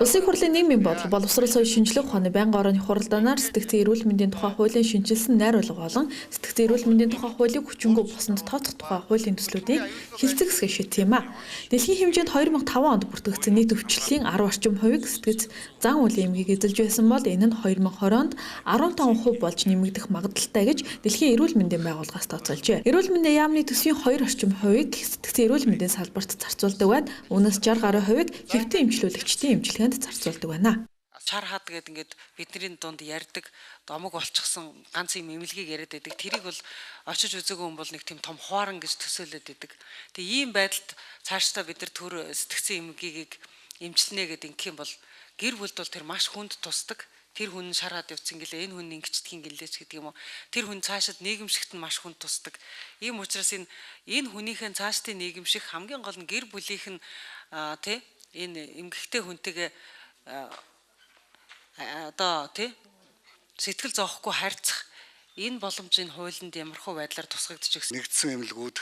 Улсын хурлын нийгмийн бодол боловсрол соёл шинжилгээ ухааны байнгын орооны хуралдаанаар сэтгцэн эрүүл мэндийн тухай хуулийн шинжилсэн найруулга болон сэтгцэн эрүүл мэндийн тухай хуулийг хүчингү бусанд тооцох тухай хуулийн төслүүдийн хилцэг хэсэг шийдэв юм а. Дэлхийн хэмжээнд 2005 онд бүртгэгдсэн нийт өвчлөлийн 10 орчим хувийг сэтгц зан үлийн эмгээг эзэлж байсан бол энэ нь 2020 онд 15% болж нэмэгдэх магадлалтай гэж Дэлхийн эрүүл мэндийн байгууллагаас тооцоолжээ. Эрүүл мэндийн яамны төсвийн 2 орчим хувийг сэтгцэн эрүүл мэндийн салбарт зарцуулдаг байна. Үүнээс 60 гаруй хувийг хэвтэн эмчлүүлэгчдийн эмчилгээнд зарцуулдаг байна. Чар хаад гэдэг ингээд бидний дунд ярьдаг домог болчихсон ганц юм эмнэлгийг яриад байдаг. Тэрийг бол очиж үзээгүй хүн бол нэг тийм том хуаран гэж төсөөлөд байдаг. Тэгээ ийм байдалд цаашдаа бид нар төр сэтгцэн эмнэлгийг эмчилнэ гэдэг ингэх юм бол гэр бүлд бол тэр маш хүнд тусдаг. Тэр хүн шараад явцсан гэлээ энэ хүн ингэчдгийн гэлээч гэдэг юм уу. Тэр хүн цаашид нийгэмшигт нь маш хүнд тусдаг. Ийм учраас энэ хүнийхэн цаашдын нийгэмших хамгийн гол нь гэр бүлийнх нь энэ эмгэгтэй хүнтэйгээ сэтгэл зоохгүй харьцах энэ боломжийн хуулинд ямархуу байдлаар тусгагдчих. Нэгдсэн эмнэлгүүд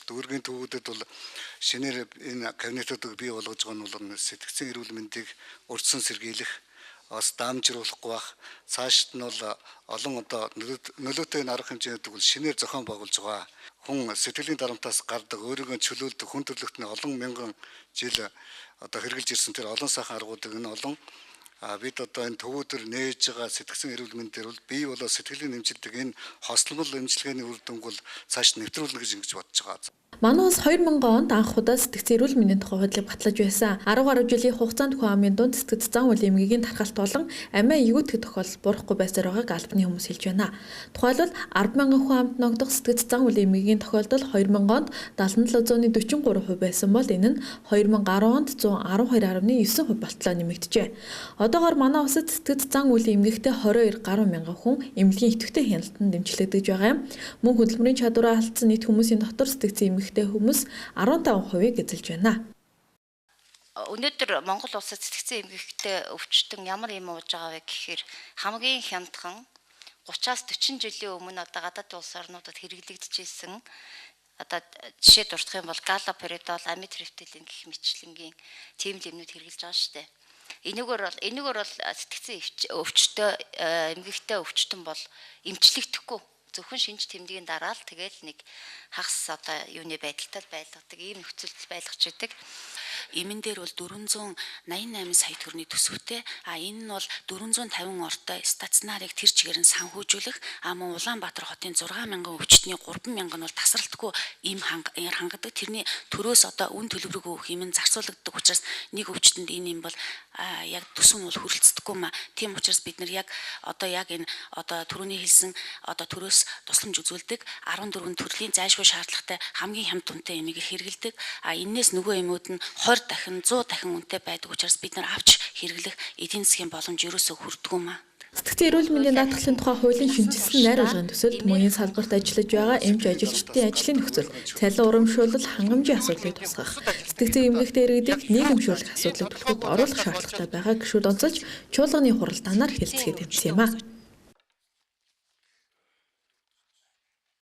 дүүргийн төвүүдэд бол шинээр энэ кабинетуудыг бий болгож байгаа нь бол сэтгцэн эрүүл мэндийг урьдчилан сэргийлэх бас даамжруулахгүй бах цаашд нь бол олон нөлөөтэй арга хэмжээнд бол шинээр зохион байгуулж байгаа. Хүн сэтгэлийн дарамтаас гардаг өөрийгөө чөлөөлдөг хүн төрлөختний олон мянган жил хэрэгжилж ирсэн тэр олон сайхан аргуудыг энэ олон бид энэ төвүүдэр нээж байгаа сэтгцэн эрүүл мэндээр бол бие болоо сэтгэлийн нэмжилдэг энэ хосломол эмчилгээний үр дүнг бол цааш нэвтрүүлнэ гэж ингэж бодож байгаа. Манай улс 2000 онд анх удаа сэтгцэн эрүүл мэндийн тухай хуулийг батлаж байсан. 10 гаруй жилийн хугацаанд хүн амын дунд сэтгц зан үйл эмгэгийн тархалт болон амиа эвгүйтгэх тохиолдол буурахгүй байсаар байгааг албаны хүмүүс хэлж байна. Тухайлбал 10,000 хүн амд ногдох сэтгц зан үйл эмгэгийн тохиолдол 2000 онд 77.43% байсан бол энэ нь 2010 онд 112.9% болтлоо нэмэгджээ. Одоогоор манай улсад сэтгц зан үйл эмгэгтэй 22 гаруй мянган хүн эмнэлгийн идэвхтэй хяналтанд дэмжлэгдэж байгаа юм. Мөн хөдөлмөрийн чадвараа алдсан нийт хүмүүсийн дотор сэтгцэн эмгэгтэй хүмүүс 15%-ийг эзэлж байна. Өнөөдөр Монгол улсад сэтгцэн эмгэгтэй өвчтөн ямар юм ууж байгаа вэ гэхээр хамгийн хямдхан 30-аас 40 жилийн өмнө гадаад улс орнуудад хэрэглэгдэжсэн жишээ дурдах юм бол галоперидол, амитриптилин гэх мэтчлэнгийн тийм лимнүүд хэрэглэж байгаа шүү дээ. Энэгээр бол сэтгцэн өвчтөй эмгэгтэй өвчтөн бол эмчлэгдэхгүй зөвхөн шинж тэмдгийн дараа л тэгэл нэг хагас юуны байдалтай байлгадаг ийм нөхцөлд байлгаж идэг. Эмэн дээр бол 488 сая төгрөгийн төсөвтэй. Энэ нь бол 450 ортой стационарыг тэр чигээр нь санхүүжүүлэх. Мөн Улаанбаатар хотын 6,000 өвчтний 3,000 нь бол тасралтгүй им хангадаг. Тэрний төрөөс үн төлбөрөг өгөх юм зарцуулагддаг учраас нэг өвчтөнд энэ юм бол яг төсөв нь бол хүрэлцдэггүй маа. Тийм учраас бид нар яг энэ түрүүний хэлсэн төрөөс тусламж үзүүлдэг 14 төрлийн зайлшгүй шаардлагатай хамгийн хямд үнэтэй эмийг хэрэгэлдэг. Энээс нөгөө эмүүд нь 20 дахин 100 дахин үнэтэй байдаг учраас бид нар авч хэрэглэх эдийн засгийн боломж ерөөсөө хүрдэггүй маа. Сэтгцэн эрүүл мэндийн даатгалын тухай хуулийн шинжилсэн найруулгын төсөлд мөн энэ салбарт ажиллаж байгаа эмч ажилчдын ажлын нөхцөл, цалин урамшуулал, хангамжийн асуудлыг тусгах, сэтгцэн эмгэгтэй иргэдийг нийгэмшүүлэх асуудлыг төлөхөд оруулах шаардлагатай байгааг гишүүд онцолж чуулганы хуралдаанаар хэлцгээд тавьсан юм а.